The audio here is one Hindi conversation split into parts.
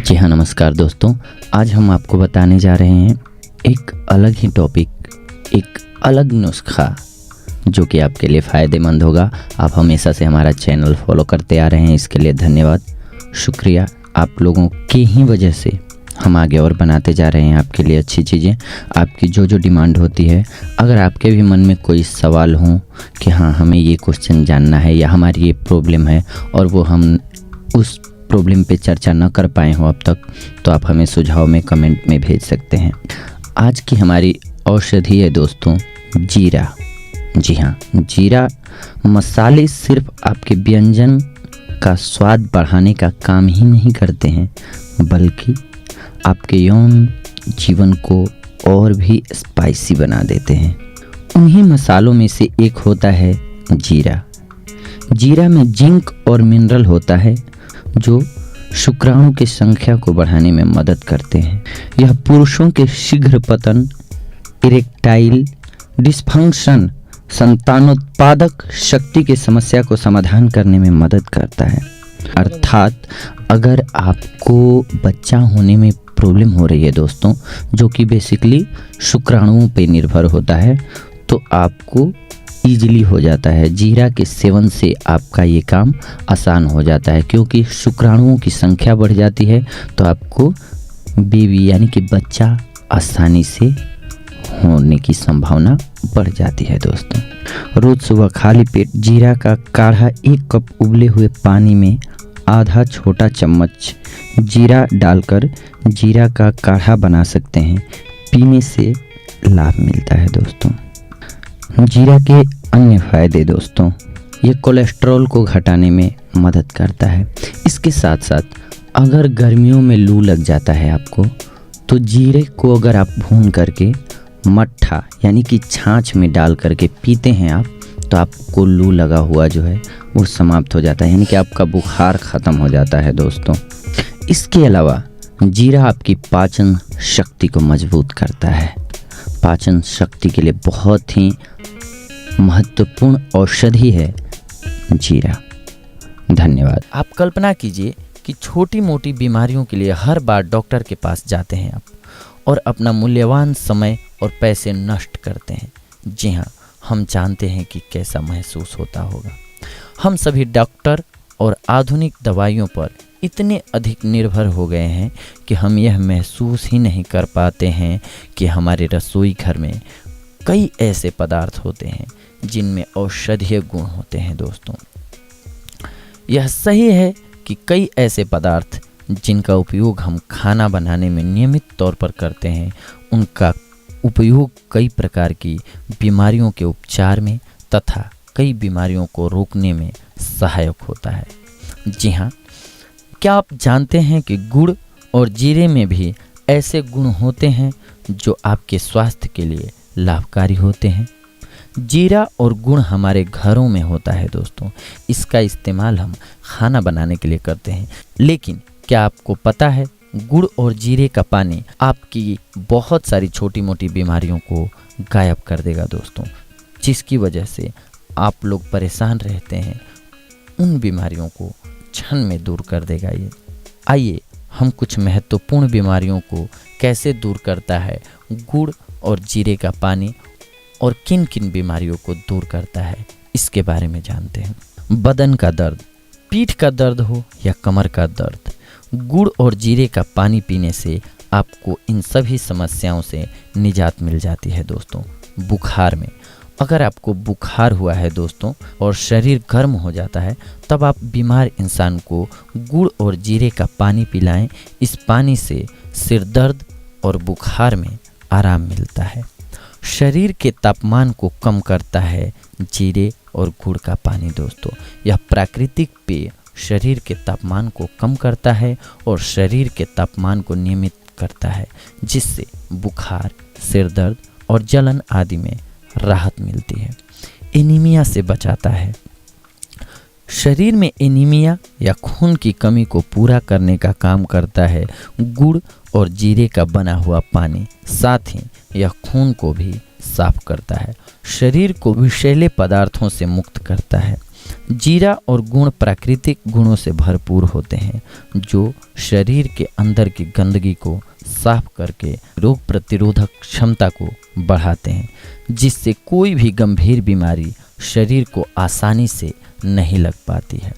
जी हाँ, नमस्कार दोस्तों। आज हम आपको बताने जा रहे हैं एक अलग ही टॉपिक, एक अलग नुस्खा जो कि आपके लिए फ़ायदेमंद होगा। आप हमेशा से हमारा चैनल फॉलो करते आ रहे हैं, इसके लिए धन्यवाद, शुक्रिया। आप लोगों की ही वजह से हम आगे और बनाते जा रहे हैं आपके लिए अच्छी चीज़ें। आपकी जो जो डिमांड होती है, अगर आपके भी मन में कोई सवाल हो कि हाँ हमें ये क्वेश्चन जानना है या हमारी ये प्रॉब्लम है और वो हम उस प्रॉब्लम पे चर्चा न कर पाए हों अब तक, तो आप हमें सुझाव में कमेंट में भेज सकते हैं। आज की हमारी औषधि है दोस्तों जीरा। जी हाँ, जीरा मसाले सिर्फ आपके व्यंजन का स्वाद बढ़ाने का काम ही नहीं करते हैं, बल्कि आपके यौन जीवन को और भी स्पाइसी बना देते हैं। उन्हीं मसालों में से एक होता है जीरा। जीरा में जिंक और मिनरल होता है जो शुक्राणु की संख्या को बढ़ाने में मदद करते हैं। यह पुरुषों के शीघ्र पतन, इरेक्टाइल डिस्फंक्शन, संतानोत्पादक शक्ति की समस्या को समाधान करने में मदद करता है। अर्थात अगर आपको बच्चा होने में प्रॉब्लम हो रही है दोस्तों, जो कि बेसिकली शुक्राणुओं पे निर्भर होता है, तो आपको ईजिली हो जाता है। जीरा के सेवन से आपका ये काम आसान हो जाता है, क्योंकि शुक्राणुओं की संख्या बढ़ जाती है, तो आपको बेबी यानी कि बच्चा आसानी से होने की संभावना बढ़ जाती है दोस्तों। रोज़ सुबह खाली पेट जीरा का काढ़ा 1 कप उबले हुए पानी में आधा छोटा चम्मच जीरा डालकर जीरा का काढ़ा बना सकते हैं। पीने से लाभ मिलता है दोस्तों। जीरा के अन्य फायदे दोस्तों, ये कोलेस्ट्रॉल को घटाने में मदद करता है। इसके साथ साथ अगर गर्मियों में लू लग जाता है आपको, तो जीरे को अगर आप भून करके मट्ठा यानी कि छाछ में डाल करके पीते हैं आप, तो आपको लू लगा हुआ जो है वो समाप्त हो जाता है, यानी कि आपका बुखार ख़त्म हो जाता है दोस्तों। इसके अलावा जीरा आपकी पाचन शक्ति को मजबूत करता है। पाचन शक्ति के लिए बहुत ही महत्वपूर्ण औषधि है जीरा। धन्यवाद। आप कल्पना कीजिए कि छोटी मोटी बीमारियों के लिए हर बार डॉक्टर के पास जाते हैं आप और अपना मूल्यवान समय और पैसे नष्ट करते हैं। जी हाँ, हम जानते हैं कि कैसा महसूस होता होगा। हम सभी डॉक्टर और आधुनिक दवाइयों पर इतने अधिक निर्भर हो गए हैं कि हम यह महसूस ही नहीं कर पाते हैं कि हमारे रसोई घर में कई ऐसे पदार्थ होते हैं जिनमें औषधीय गुण होते हैं दोस्तों। यह सही है कि कई ऐसे पदार्थ जिनका उपयोग हम खाना बनाने में नियमित तौर पर करते हैं, उनका उपयोग कई प्रकार की बीमारियों के उपचार में तथा कई बीमारियों को रोकने में सहायक होता है। जी हाँ, क्या आप जानते हैं कि गुड़ और जीरे में भी ऐसे गुण होते हैं जो आपके स्वास्थ्य के लिए लाभकारी होते हैं। जीरा और गुड़ हमारे घरों में होता है दोस्तों। इसका इस्तेमाल हम खाना बनाने के लिए करते हैं, लेकिन क्या आपको पता है गुड़ और जीरे का पानी आपकी बहुत सारी छोटी मोटी बीमारियों को गायब कर देगा दोस्तों, जिसकी वजह से आप लोग परेशान रहते हैं। उन बीमारियों को क्षण में दूर कर देगा ये। आइए हम कुछ महत्वपूर्ण बीमारियों को कैसे दूर करता है गुड़ और जीरे का पानी, और किन किन बीमारियों को दूर करता है, इसके बारे में जानते हैं। बदन का दर्द, पीठ का दर्द हो या कमर का दर्द, गुड़ और जीरे का पानी पीने से आपको इन सभी समस्याओं से निजात मिल जाती है दोस्तों। बुखार में, अगर आपको बुखार हुआ है दोस्तों और शरीर गर्म हो जाता है, तब आप बीमार इंसान को गुड़ और जीरे का पानी पिलाएं। इस पानी से सिर दर्द और बुखार में आराम मिलता है। शरीर के तापमान को कम करता है जीरे और गुड़ का पानी दोस्तों। यह प्राकृतिक पेय शरीर के तापमान को कम करता है और शरीर के तापमान को नियमित करता है, जिससे बुखार, सिर दर्द और जलन आदि में राहत मिलती है। एनीमिया से बचाता है। शरीर में एनीमिया या खून की कमी को पूरा करने का काम करता है गुड़ और जीरे का बना हुआ पानी। साथ ही यह खून को भी साफ करता है, शरीर को विषैले पदार्थों से मुक्त करता है। जीरा और गुण प्राकृतिक गुणों से भरपूर होते हैं जो शरीर के अंदर की गंदगी को साफ करके रोग प्रतिरोधक क्षमता को बढ़ाते हैं, जिससे कोई भी गंभीर बीमारी शरीर को आसानी से नहीं लग पाती है।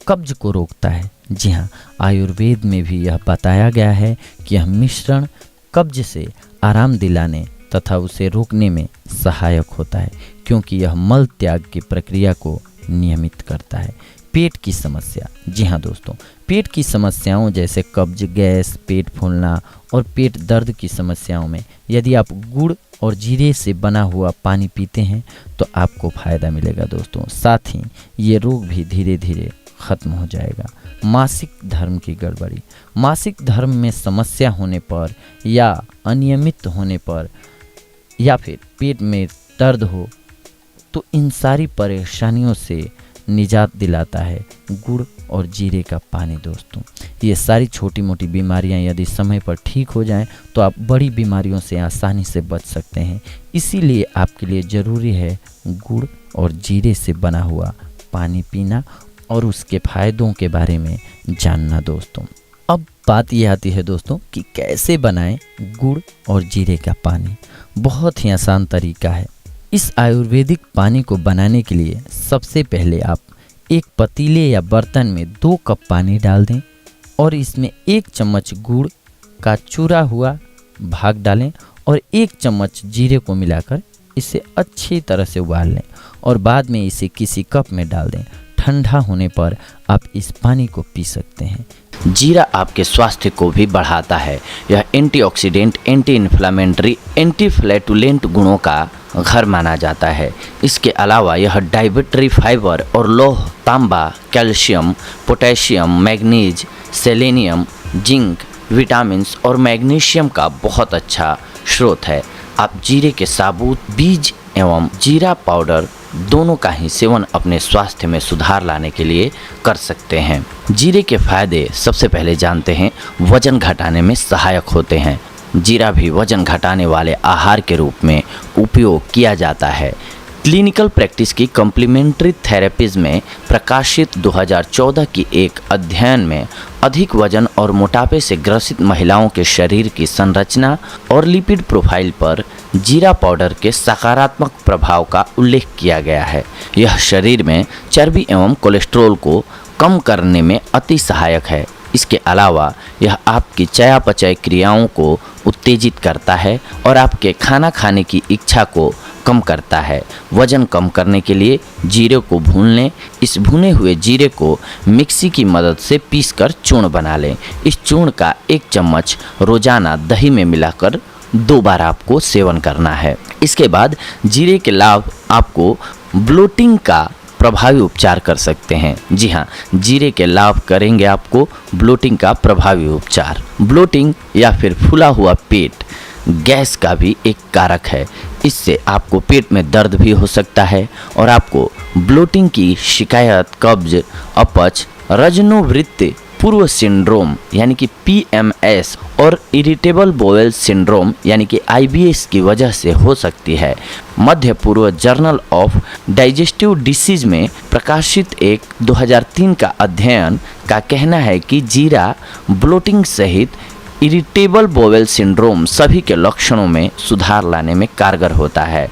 कब्ज को रोकता है। जी हाँ, आयुर्वेद में भी यह बताया गया है कि यह मिश्रण कब्ज से आराम दिलाने तथा उसे रोकने में सहायक होता है, क्योंकि यह मल त्याग की प्रक्रिया को नियमित करता है। पेट की समस्या। जी हाँ दोस्तों, पेट की समस्याओं जैसे कब्ज, गैस, पेट फूलना और पेट दर्द की समस्याओं में यदि आप गुड़ और जीरे से बना हुआ पानी पीते हैं तो आपको फ़ायदा मिलेगा दोस्तों। साथ ही ये रोग भी धीरे धीरे ख़त्म हो जाएगा। मासिक धर्म की गड़बड़ी। मासिक धर्म में समस्या होने पर या अनियमित होने पर या फिर पेट में दर्द हो तो इन सारी परेशानियों से निजात दिलाता है गुड़ और जीरे का पानी दोस्तों। ये सारी छोटी मोटी बीमारियां यदि समय पर ठीक हो जाएं तो आप बड़ी बीमारियों से आसानी से बच सकते हैं। इसीलिए आपके लिए ज़रूरी है गुड़ और जीरे से बना हुआ पानी पीना और उसके फ़ायदों के बारे में जानना दोस्तों। अब बात ये आती है दोस्तों कि कैसे बनाएं गुड़ और जीरे का पानी। बहुत ही आसान तरीका है। इस आयुर्वेदिक पानी को बनाने के लिए सबसे पहले आप एक पतीले या बर्तन में 2 कप पानी डाल दें और इसमें 1 चम्मच गुड़ का चूरा हुआ भाग डालें और 1 चम्मच जीरे को मिलाकर इसे अच्छी तरह से उबाल लें और बाद में इसे किसी कप में डाल दें। ठंडा होने पर आप इस पानी को पी सकते हैं। जीरा आपके स्वास्थ्य को भी बढ़ाता है। यह antioxidant, anti inflammatory, anti flatulent गुणों का घर माना जाता है। इसके अलावा यह डाइटरी फाइबर और लौह, तांबा, calcium, potassium, manganese, selenium, zinc, vitamins और मैग्नीशियम का बहुत अच्छा स्रोत है। आप जीरे के साबुत बीज एवं जीरा पाउडर दोनों का ही सेवन अपने स्वास्थ्य में सुधार लाने के लिए कर सकते हैं। जीरे के फायदे सबसे पहले जानते हैं। वजन घटाने में सहायक होते हैं। जीरा भी वजन घटाने वाले आहार के रूप में उपयोग किया जाता है। क्लिनिकल प्रैक्टिस की कॉम्प्लीमेंट्री थेरेपीज में प्रकाशित 2014 की एक अध्ययन में अधिक वजन और मोटापे से ग्रसित महिलाओं के शरीर की संरचना और लिपिड प्रोफाइल पर जीरा पाउडर के सकारात्मक प्रभाव का उल्लेख किया गया है। यह शरीर में चर्बी एवं कोलेस्ट्रॉल को कम करने में अति सहायक है। इसके अलावा यह आपकी चयापचय क्रियाओं को उत्तेजित करता है और आपके खाना खाने की इच्छा को कम करता है। वजन कम करने के लिए जीरे को भून लें। इस भुने हुए जीरे को मिक्सी की मदद से पीसकर चूर्ण बना लें। इस चूर्ण का 1 चम्मच रोजाना दही में मिलाकर 2 बार आपको सेवन करना है। इसके बाद जीरे के लाभ आपको ब्लोटिंग का प्रभावी उपचार कर सकते हैं। जी हाँ, जीरे के लाभ करेंगे आपको ब्लोटिंग का प्रभावी उपचार। ब्लोटिंग या फिर फूला हुआ पेट गैस का भी एक कारक है। इससे आपको पेट में दर्द भी हो सकता है और आपको ब्लोटिंग की शिकायत, कब्ज, अपच, रजनोवृत्ति पूर्व सिंड्रोम यानी कि PMS और इरिटेबल बोवेल सिंड्रोम यानी कि IBS की वजह से हो सकती है। मध्य पूर्व जर्नल ऑफ डाइजेस्टिव डिसीज में प्रकाशित एक 2003 का अध्ययन का कहना है कि जीरा ब्लोटिंग सहित इरिटेबल बोवेल सिंड्रोम सभी के लक्षणों में सुधार लाने में कारगर होता है।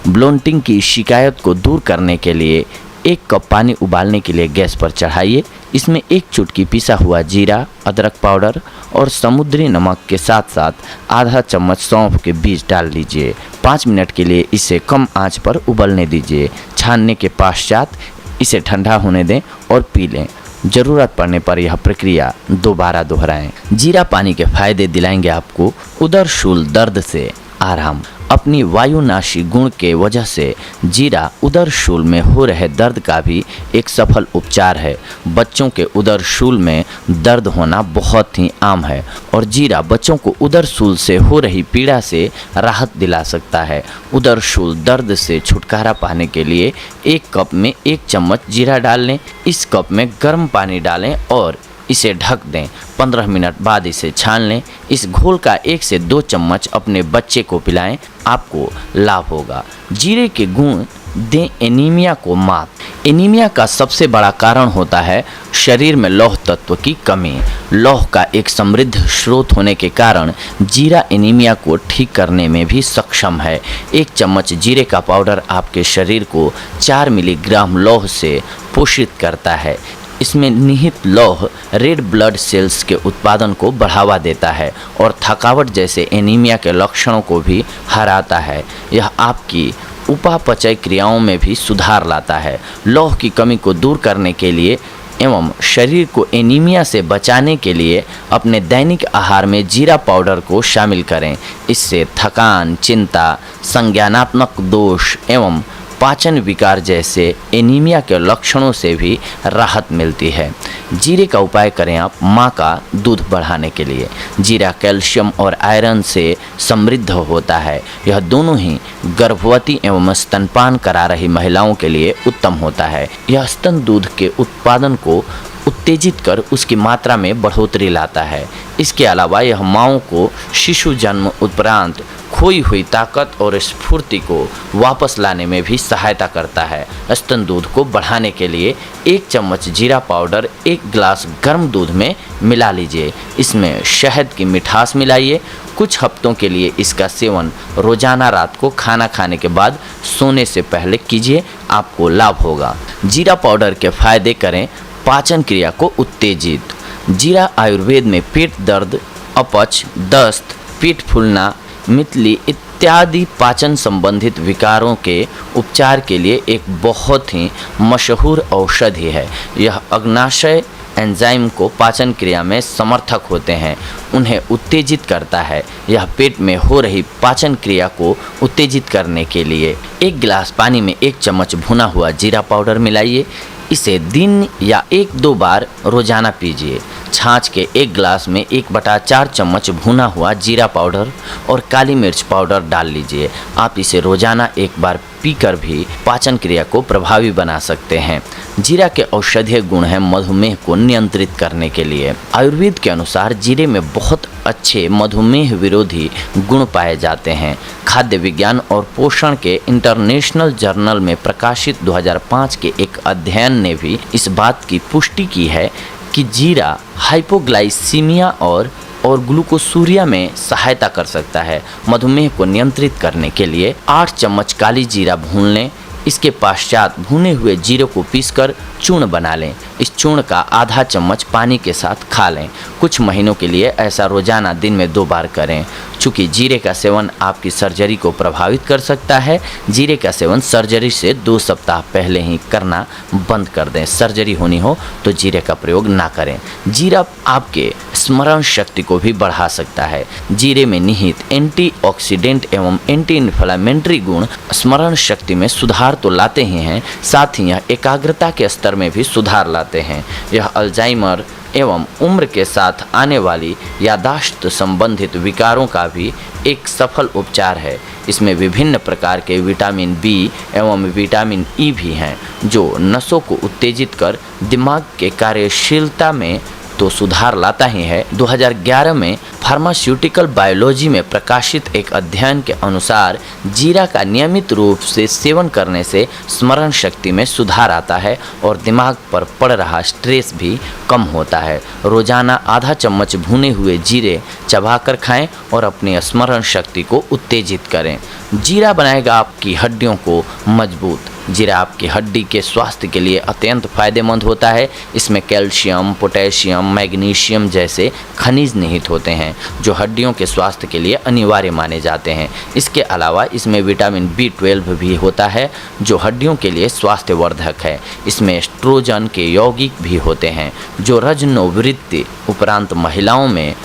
ब्लोटिंग की शिकायत को दूर करने के लिए 1 कप पानी उबालने के लिए गैस पर चढ़ाइए। इसमें 1 चुटकी पिसा हुआ जीरा, अदरक पाउडर और समुद्री नमक के साथ साथ आधा चम्मच सौंफ के बीज डाल दीजिए। 5 मिनट के लिए इसे कम आंच पर उबलने दीजिए। छानने के पश्चात इसे ठंडा होने दें और पी लें। ज़रूरत पड़ने पर यह प्रक्रिया दोबारा दोहराएं। जीरा पानी के फायदे दिलाएंगे आपको उदरशूल दर्द से आराम। अपनी वायुनाशी गुण के वजह से जीरा उदरशूल में हो रहे दर्द का भी एक सफल उपचार है। बच्चों के उदरशूल में दर्द होना बहुत ही आम है और जीरा बच्चों को उदरशूल से हो रही पीड़ा से राहत दिला सकता है। उदरशूल दर्द से छुटकारा पाने के लिए 1 कप में 1 चम्मच जीरा डाल लें। इस कप में गर्म पानी डालें और इसे ढक दें। 15 मिनट बाद इसे छान लें। इस घोल का 1 से 2 चम्मच अपने बच्चे को पिलाएं, आपको लाभ होगा। जीरे के गुण दें एनीमिया को मात। एनीमिया का सबसे बड़ा कारण होता है शरीर में लौह तत्व की कमी। लौह का एक समृद्ध स्रोत होने के कारण जीरा एनीमिया को ठीक करने में भी सक्षम है। 1 चम्मच जीरे का पाउडर आपके शरीर को 4 मिलीग्राम लौह से पोषित करता है। इसमें निहित लौह रेड ब्लड सेल्स के उत्पादन को बढ़ावा देता है और थकावट जैसे एनीमिया के लक्षणों को भी हराता है। यह आपकी उपापचय क्रियाओं में भी सुधार लाता है। लौह की कमी को दूर करने के लिए एवं शरीर को एनीमिया से बचाने के लिए अपने दैनिक आहार में जीरा पाउडर को शामिल करें। इससे थकान, चिंता, संज्ञानात्मक दोष एवं पाचन विकार जैसे एनीमिया के लक्षणों से भी राहत मिलती है। जीरे का उपाय करें आप माँ का दूध बढ़ाने के लिए। जीरा कैल्शियम और आयरन से समृद्ध होता है। यह दोनों ही गर्भवती एवं स्तनपान करा रही महिलाओं के लिए उत्तम होता है। यह स्तन दूध के उत्पादन को उत्तेजित कर उसकी मात्रा में बढ़ोतरी लाता है। इसके अलावा यह माँओं को शिशु जन्म उपरांत खोई हुई ताकत और स्फूर्ति को वापस लाने में भी सहायता करता है। स्तन दूध को बढ़ाने के लिए 1 चम्मच जीरा पाउडर 1 गिलास गर्म दूध में मिला लीजिए। इसमें शहद की मिठास मिलाइए। कुछ हफ्तों के लिए इसका सेवन रोजाना रात को खाना खाने के बाद सोने से पहले कीजिए, आपको लाभ होगा। जीरा पाउडर के फायदे करें पाचन क्रिया को उत्तेजित। जीरा आयुर्वेद में पेट दर्द, अपच, दस्त, पेट फूलना, मितली इत्यादि पाचन संबंधित विकारों के उपचार के लिए एक बहुत ही मशहूर औषधि है। यह अग्नाशय एंजाइम को पाचन क्रिया में समर्थक होते हैं, उन्हें उत्तेजित करता है। यह पेट में हो रही पाचन क्रिया को उत्तेजित करने के लिए 1 गिलास पानी में 1 चम्मच भुना हुआ जीरा पाउडर मिलाइए। इसे दिन या 1-2 बार रोजाना पीजिए। छाछ के 1 गिलास में 1/4 चम्मच भुना हुआ जीरा पाउडर और काली मिर्च पाउडर डाल लीजिए। आप इसे रोजाना 1 बार पीकर भी पाचन क्रिया को प्रभावी बना सकते हैं। जीरा के औषधीय गुण हैं मधुमेह को नियंत्रित करने के लिए। आयुर्वेद के अनुसार जीरे में बहुत अच्छे मधुमेह विरोधी गुण पाए जाते हैं। खाद्य विज्ञान और पोषण के इंटरनेशनल जर्नल में प्रकाशित 2005 के एक अध्ययन ने भी इस बात की पुष्टि की है कि जीरा हाइपोग्लाइसीमिया और ग्लूकोसूरिया में सहायता कर सकता है। मधुमेह को नियंत्रित करने के लिए 8 चम्मच काली जीरा भून लें। इसके पश्चात भुने हुए जीरे को पीसकर चूर्ण बना लें। इस चूर्ण का आधा चम्मच पानी के साथ खा लें। कुछ महीनों के लिए ऐसा रोजाना दिन में 2 बार करें। चूँकि जीरे का सेवन आपकी सर्जरी को प्रभावित कर सकता है, जीरे का सेवन सर्जरी से 2 सप्ताह पहले ही करना बंद कर दें। सर्जरी होनी हो तो जीरे का प्रयोग ना करें। जीरा आपके स्मरण शक्ति को भी बढ़ा सकता है। जीरे में निहित एंटीऑक्सीडेंट एवं एंटी इन्फ्लेमेटरी गुण स्मरण शक्ति में सुधार तो लाते ही हैं, साथ ही यह एकाग्रता के स्तर में भी सुधार लाते हैं। यह अल्जाइमर एवं उम्र के साथ आने वाली यादाश्त संबंधित विकारों का भी एक सफल उपचार है। इसमें विभिन्न प्रकार के विटामिन बी एवं विटामिन ई भी हैं, जो नसों को उत्तेजित कर दिमाग के कार्यशीलता में तो सुधार लाता ही है। 2011 में फार्मास्यूटिकल बायोलॉजी में प्रकाशित एक अध्ययन के अनुसार जीरा का नियमित रूप से सेवन करने से स्मरण शक्ति में सुधार आता है और दिमाग पर पड़ रहा स्ट्रेस भी कम होता है। रोजाना आधा चम्मच भुने हुए जीरे चबाकर खाएं और अपनी स्मरण शक्ति को उत्तेजित करें। जीरा बनाएगा आपकी हड्डियों को मजबूत। जीरा आपकी हड्डी के स्वास्थ्य के लिए अत्यंत फायदेमंद होता है। इसमें कैल्शियम, पोटेशियम, मैग्नीशियम जैसे खनिज निहित होते हैं, जो हड्डियों के स्वास्थ्य के लिए अनिवार्य माने जाते हैं। इसके अलावा इसमें विटामिन B12 भी होता है, जो हड्डियों के लिए स्वास्थ्यवर्धक है। इसमें एस्ट्रोजन के यौगिक भी होते हैं, जो रजनोवृत्ति उपरांत महिलाओं में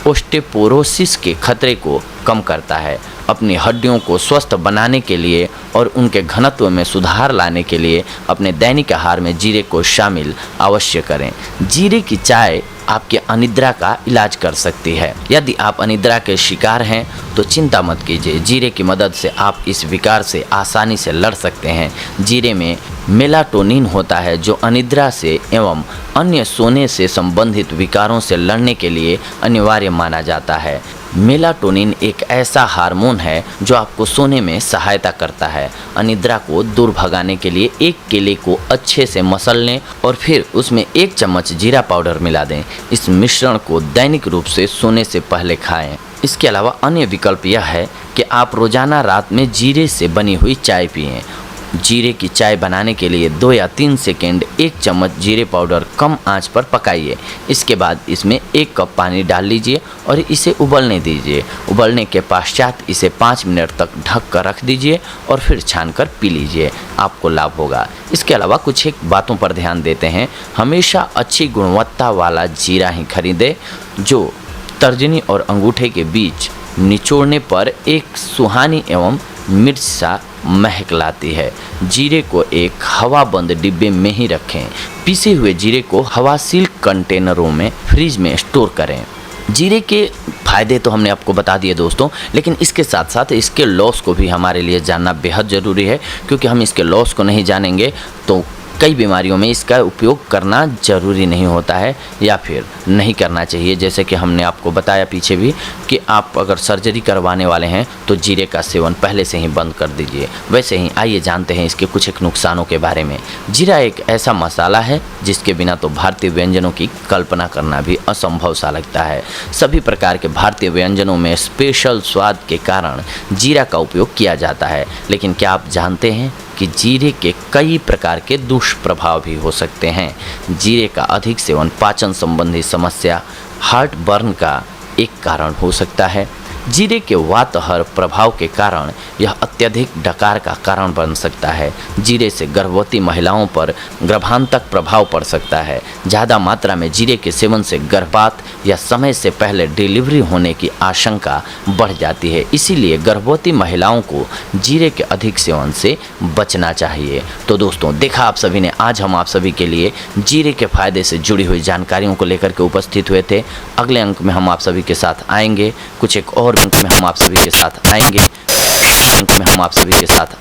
ओस्टेपोरोसिस के खतरे को कम करता है। अपनी हड्डियों को स्वस्थ बनाने के लिए और उनके घनत्व में सुधार लाने के लिए अपने दैनिक आहार में जीरे को शामिल अवश्य करें। जीरे की चाय आपके अनिद्रा का इलाज कर सकती है। यदि आप अनिद्रा के शिकार हैं तो चिंता मत कीजिए, जीरे की मदद से आप इस विकार से आसानी से लड़ सकते हैं। जीरे में मेलाटोनिन होता है, जो अनिद्रा से एवं अन्य सोने से संबंधित विकारों से लड़ने के लिए अनिवार्य माना जाता है। मेलाटोनिन एक ऐसा हार्मोन है जो आपको सोने में सहायता करता है। अनिद्रा को दूर भगाने के लिए एक केले को अच्छे से मसल लें और फिर उसमें 1 चम्मच जीरा पाउडर मिला दें। इस मिश्रण को दैनिक रूप से सोने से पहले खाएं। इसके अलावा अन्य विकल्प यह है कि आप रोजाना रात में जीरे से बनी हुई चाय पिएं। जीरे की चाय बनाने के लिए 2 या 3 सेकेंड 1 चम्मच जीरे पाउडर कम आंच पर पकाइए। इसके बाद इसमें 1 कप पानी डाल लीजिए और इसे उबलने दीजिए। उबलने के पश्चात इसे 5 मिनट तक ढक कर रख दीजिए और फिर छानकर पी लीजिए, आपको लाभ होगा। इसके अलावा कुछ एक बातों पर ध्यान देते हैं। हमेशा अच्छी गुणवत्ता वाला जीरा ही खरीदें जो तर्जनी और अंगूठे के बीच निचोड़ने पर एक सुहानी एवं मिर्च सा महक लाती है। जीरे को एक हवाबंद डिब्बे में ही रखें। पीसे हुए जीरे को हवासील कंटेनरों में फ्रिज में स्टोर करें। जीरे के फायदे तो हमने आपको बता दिए दोस्तों, लेकिन इसके साथ साथ इसके लॉस को भी हमारे लिए जानना बेहद ज़रूरी है, क्योंकि हम इसके लॉस को नहीं जानेंगे तो कई बीमारियों में इसका उपयोग करना ज़रूरी नहीं होता है या फिर नहीं करना चाहिए। जैसे कि हमने आपको बताया पीछे भी कि आप अगर सर्जरी करवाने वाले हैं तो जीरे का सेवन पहले से ही बंद कर दीजिए। वैसे ही आइए जानते हैं इसके कुछ एक नुकसानों के बारे में। जीरा एक ऐसा मसाला है जिसके बिना तो भारतीय व्यंजनों की कल्पना करना भी असंभव सा लगता है। सभी प्रकार के भारतीय व्यंजनों में स्पेशल स्वाद के कारण जीरा का उपयोग किया जाता है। लेकिन क्या आप जानते हैं कि जीरे के कई प्रकार के दुष्प्रभाव भी हो सकते हैं। जीरे का अधिक सेवन पाचन संबंधी समस्या, हार्ट बर्न का एक कारण हो सकता है। जीरे के वातहर प्रभाव के कारण यह अत्यधिक डकार का कारण बन सकता है। जीरे से गर्भवती महिलाओं पर गर्भांतक प्रभाव पड़ सकता है। ज़्यादा मात्रा में जीरे के सेवन से गर्भपात या समय से पहले डिलीवरी होने की आशंका बढ़ जाती है। इसीलिए गर्भवती महिलाओं को जीरे के अधिक सेवन से बचना चाहिए। तो दोस्तों, देखा आप सभी ने, आज हम आप सभी के लिए जीरे के फायदे से जुड़ी हुई जानकारियों को लेकर के उपस्थित हुए थे। अगले अंक में हम आप सभी के साथ आएंगे, कुछ एक और अंक में हम आप सभी के साथ आएंगे, अंक में हम आप सभी के साथ